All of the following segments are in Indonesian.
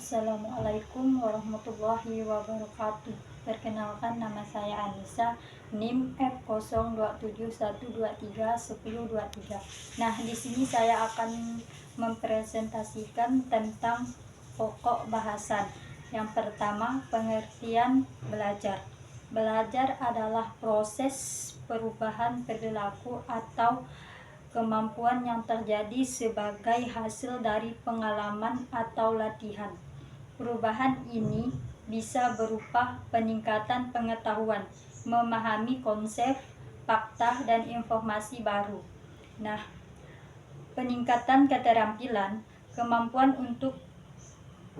Assalamualaikum warahmatullahi wabarakatuh. Perkenalkan, nama saya Anissa, NIM F0271231023. Nah, di sini saya akan mempresentasikan tentang pokok bahasan. Yang pertama, pengertian belajar. Belajar adalah proses perubahan perilaku atau kemampuan yang terjadi sebagai hasil dari pengalaman atau latihan. Perubahan ini bisa berupa peningkatan pengetahuan, memahami konsep, fakta, dan informasi baru. Nah, peningkatan keterampilan, kemampuan untuk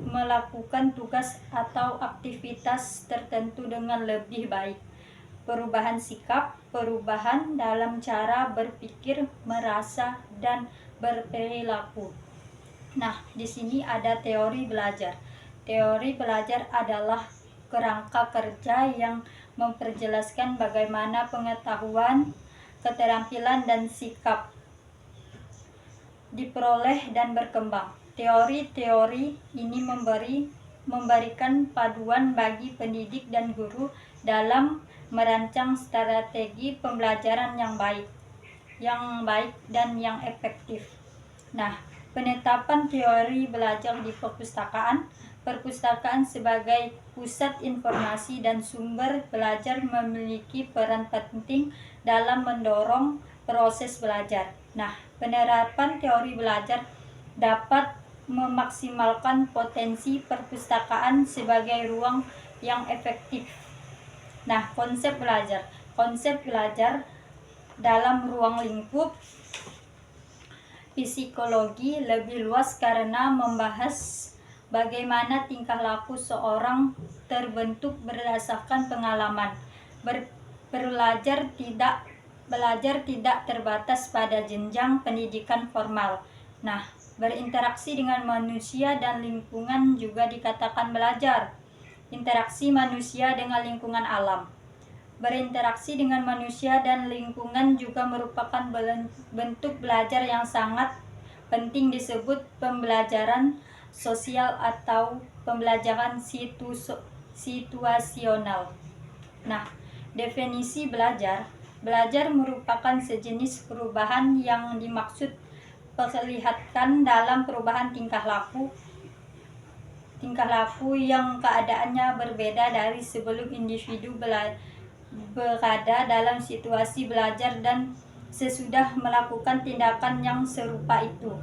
melakukan tugas atau aktivitas tertentu dengan lebih baik. Perubahan sikap, perubahan dalam cara berpikir, merasa, dan berperilaku. Nah, di sini ada teori belajar. Teori belajar adalah kerangka kerja yang memperjelaskan bagaimana pengetahuan, keterampilan, dan sikap diperoleh dan berkembang. Teori-teori ini memberikan paduan bagi pendidik dan guru dalam merancang strategi pembelajaran yang baik dan yang efektif. Nah, penetapan teori belajar di perpustakaan. Perpustakaan sebagai pusat informasi dan sumber belajar memiliki peran penting dalam mendorong proses belajar. Nah, penerapan teori belajar dapat memaksimalkan potensi perpustakaan sebagai ruang yang efektif. Nah, konsep belajar. Konsep belajar dalam ruang lingkup psikologi lebih luas karena membahas bagaimana tingkah laku seorang terbentuk berdasarkan pengalaman. Belajar tidak terbatas pada jenjang pendidikan formal. Nah, berinteraksi dengan manusia dan lingkungan juga dikatakan belajar. Interaksi manusia dengan lingkungan alam. Berinteraksi dengan manusia dan lingkungan juga merupakan bentuk belajar yang sangat penting, disebut pembelajaran sosial atau pembelajaran situasional. Nah, definisi belajar. Belajar merupakan sejenis perubahan yang dimaksud perlihatkan dalam perubahan tingkah laku yang keadaannya berbeda dari sebelum individu berada dalam situasi belajar dan sesudah melakukan tindakan yang serupa itu.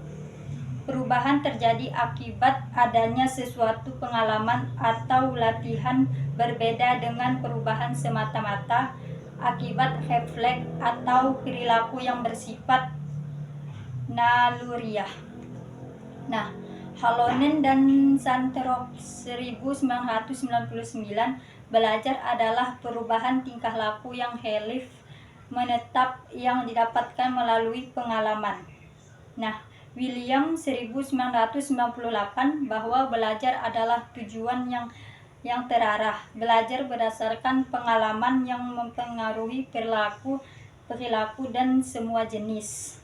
Perubahan terjadi akibat adanya sesuatu pengalaman atau latihan, berbeda dengan perubahan semata-mata akibat refleks atau perilaku yang bersifat naluriah. Nah, Halonen dan Santerok 1999, belajar adalah perubahan tingkah laku yang relief menetap yang didapatkan melalui pengalaman. Nah, William 1998, bahwa belajar adalah tujuan yang terarah. Belajar berdasarkan pengalaman yang mempengaruhi perilaku dan semua jenis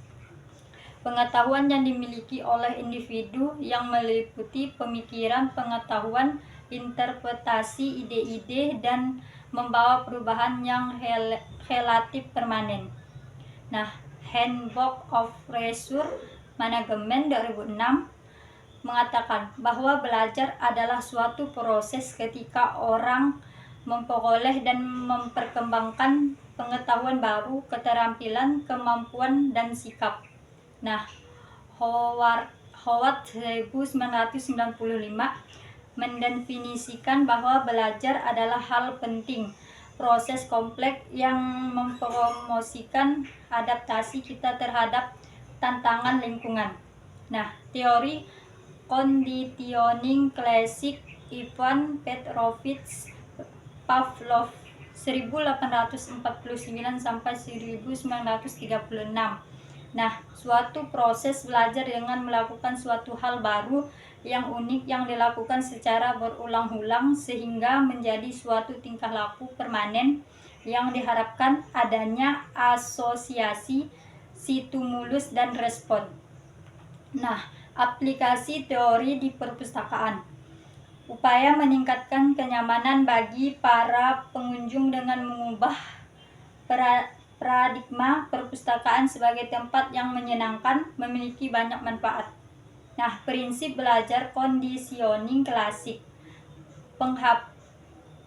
pengetahuan yang dimiliki oleh individu, yang meliputi pemikiran, pengetahuan, interpretasi, ide-ide, dan membawa perubahan yang relatif permanen. Nah, Handbook of Research Management 2006 mengatakan bahwa belajar adalah suatu proses ketika orang memperoleh dan memperkembangkan pengetahuan baru, keterampilan, kemampuan, dan sikap. Nah, Howard 1995 mendefinisikan bahwa belajar adalah hal penting, proses kompleks yang mempromosikan adaptasi kita terhadap tantangan lingkungan. Nah, teori conditioning klasik Ivan Petrovich Pavlov 1849 sampai 1936. Nah, suatu proses belajar dengan melakukan suatu hal baru yang unik yang dilakukan secara berulang-ulang sehingga menjadi suatu tingkah laku permanen yang diharapkan adanya asosiasi stimulus dan respon. Nah, aplikasi teori di perpustakaan. Upaya meningkatkan kenyamanan bagi para pengunjung dengan mengubah paradigma perpustakaan sebagai tempat yang menyenangkan memiliki banyak manfaat. Nah, prinsip belajar conditioning klasik.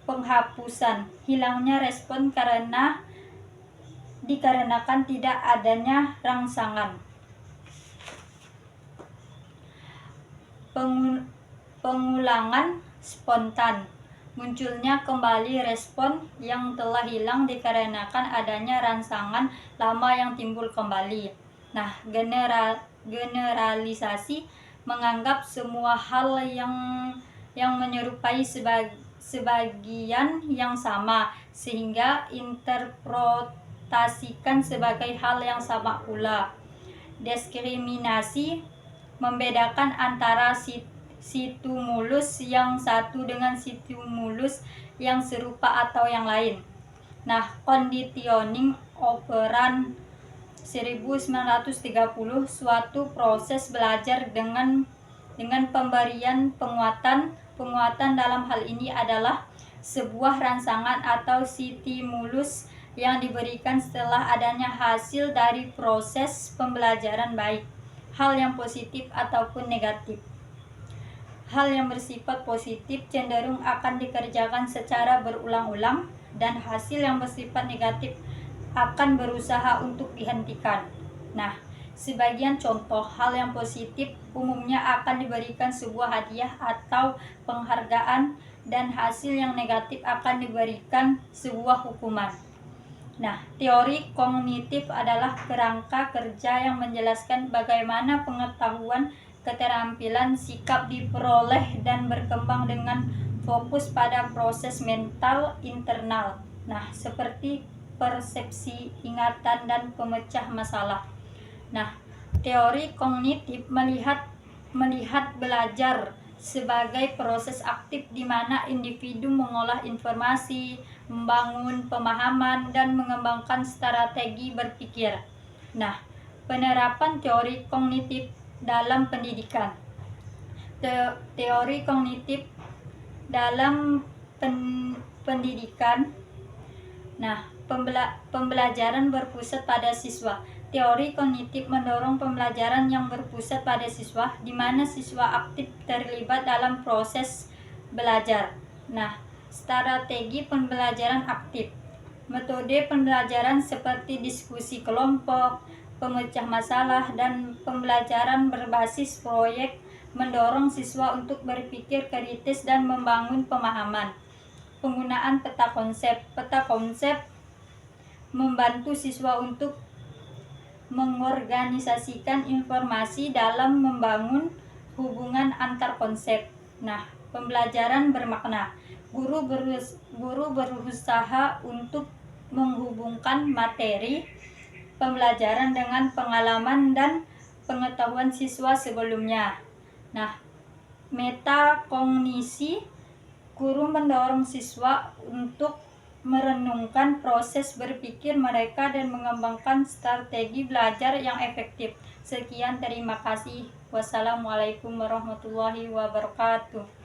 Penghapusan hilangnya respon dikarenakan tidak adanya rangsangan. Pengulangan spontan, munculnya kembali respon yang telah hilang dikarenakan adanya rangsangan lama yang timbul kembali. Nah, generalisasi menganggap semua hal yang menyerupai sebagian yang sama, sehingga interpretasikan sebagai hal yang sama pula. Diskriminasi membedakan antara stimulus yang satu dengan stimulus yang serupa atau yang lain. Nah, conditioning operand 1930 suatu proses belajar dengan pemberian penguatan dalam hal ini adalah sebuah rangsangan atau stimulus yang diberikan setelah adanya hasil dari proses pembelajaran, baik hal yang positif ataupun negatif. Hal yang bersifat positif cenderung akan dikerjakan secara berulang-ulang, dan hasil yang bersifat negatif akan berusaha untuk dihentikan. Nah, sebagian contoh hal yang positif umumnya akan diberikan sebuah hadiah atau penghargaan, dan hasil yang negatif akan diberikan sebuah hukuman. Nah, teori kognitif adalah kerangka kerja yang menjelaskan bagaimana pengetahuan, keterampilan, sikap diperoleh dan berkembang dengan fokus pada proses mental internal. Nah, seperti persepsi, ingatan, dan pemecah masalah. Nah, teori kognitif melihat belajar sebagai proses aktif di mana individu mengolah informasi, membangun pemahaman, dan mengembangkan strategi berpikir. Nah, penerapan teori kognitif dalam pendidikan. Teori kognitif dalam pendidikan. Nah, pembelajaran berpusat pada siswa. Teori kognitif mendorong pembelajaran yang berpusat pada siswa, di mana siswa aktif terlibat dalam proses belajar. Nah, strategi pembelajaran aktif. Metode pembelajaran seperti diskusi kelompok, pemecah masalah, dan pembelajaran berbasis proyek mendorong siswa untuk berpikir kritis dan membangun pemahaman. Penggunaan peta konsep. Peta konsep membantu siswa untuk mengorganisasikan informasi dalam membangun hubungan antar konsep. Nah, pembelajaran bermakna. Guru berusaha untuk menghubungkan materi pembelajaran dengan pengalaman dan pengetahuan siswa sebelumnya. Nah, metakognisi. Guru mendorong siswa untuk merenungkan proses berpikir mereka dan mengembangkan strategi belajar yang efektif. Sekian, terima kasih. Wassalamualaikum warahmatullahi wabarakatuh.